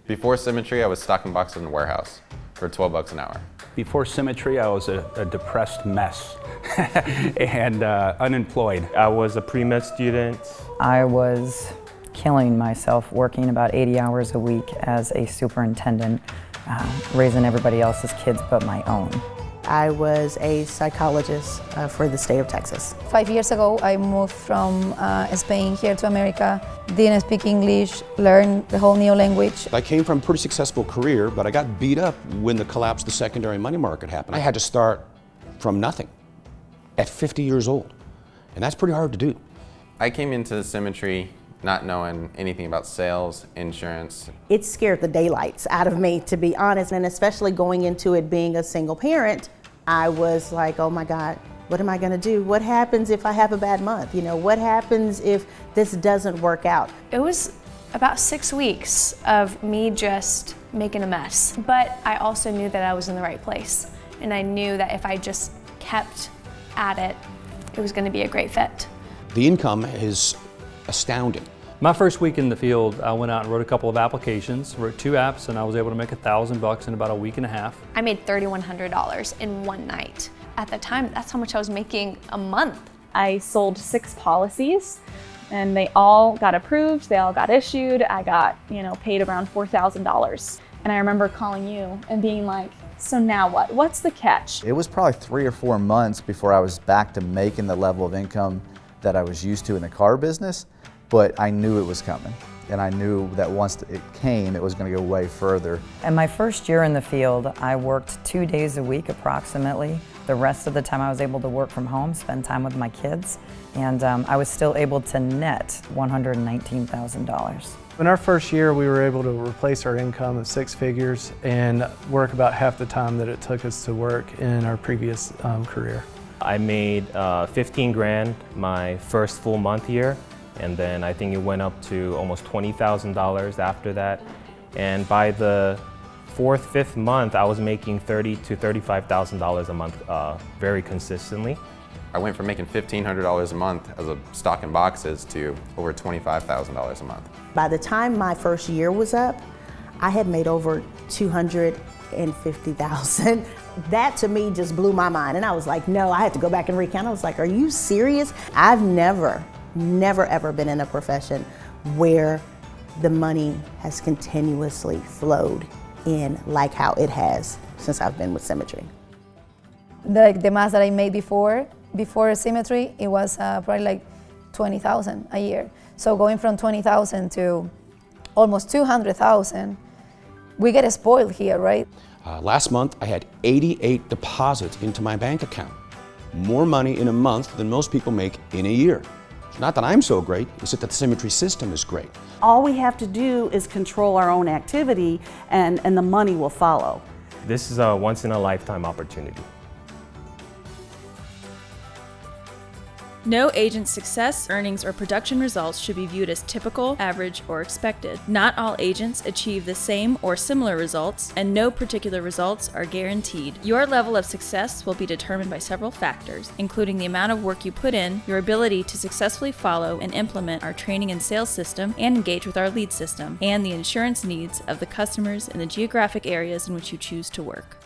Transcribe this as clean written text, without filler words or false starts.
Before Symmetry, I was stocking boxes in a warehouse for 12 bucks an hour. Before Symmetry, I was a depressed mess and unemployed. I was a pre-med student. I was killing myself working about 80 hours a week as a superintendent, raising everybody else's kids but my own. I was a psychologist for the state of Texas. 5 years ago, I moved from Spain here to America. Didn't speak English, learned the whole new language. I came from a pretty successful career, but I got beat up when the collapse of the secondary money market happened. I had to start from nothing at 50 years old, and that's pretty hard to do. I came into Symmetry not knowing anything about sales, insurance. It scared the daylights out of me, to be honest, and especially going into it being a single parent, I was like, oh my God, what am I gonna do? What happens if I have a bad month? You know, what happens if this doesn't work out? It was about 6 weeks of me just making a mess. But I also knew that I was in the right place. And I knew that if I just kept at it, it was gonna be a great fit. The income is astounding. My first week in the field, I went out and wrote a couple of applications, wrote 2 apps, and I was able to make $1,000 in about a week and a half. I made $3,100 in one night. At the time, that's how much I was making a month. I sold 6 policies and they all got approved, they all got issued. I got, paid around $4,000. And I remember calling you and being like, so now what? What's the catch? It was probably 3 or 4 months before I was back to making the level of income that I was used to in the car business, but I knew it was coming. And I knew that once it came, it was going to go way further. In my first year in the field, I worked 2 days a week approximately. The rest of the time I was able to work from home, spend time with my kids, and I was still able to net $119,000. In our first year, we were able to replace our income of 6 figures and work about half the time that it took us to work in our previous career. I made 15 grand my first full month here, and then I think it went up to almost $20,000 after that. And by the 4th, 5th month, I was making $30,000 to $35,000 a month very consistently. I went from making $1,500 a month as a stocking boxes to over $25,000 a month. By the time my first year was up, I had made over $250,000. That to me just blew my mind, and I was like, no, I had to go back and recount. I was like, are you serious? I've never ever been in a profession where the money has continuously flowed in like how it has since I've been with Symmetry. The mass that I made before Symmetry, it was probably like $20,000 a year. So going from $20,000 to almost $200,000, we get spoiled here, right? Last month, I had 88 deposits into my bank account. More money in a month than most people make in a year. It's not that I'm so great, it's that the Symmetry system is great. All we have to do is control our own activity and the money will follow. This is a once-in-a-lifetime opportunity. No agent's success, earnings, or production results should be viewed as typical, average, or expected. Not all agents achieve the same or similar results, and no particular results are guaranteed. Your level of success will be determined by several factors, including the amount of work you put in, your ability to successfully follow and implement our training and sales system, and engage with our lead system, and the insurance needs of the customers in the geographic areas in which you choose to work.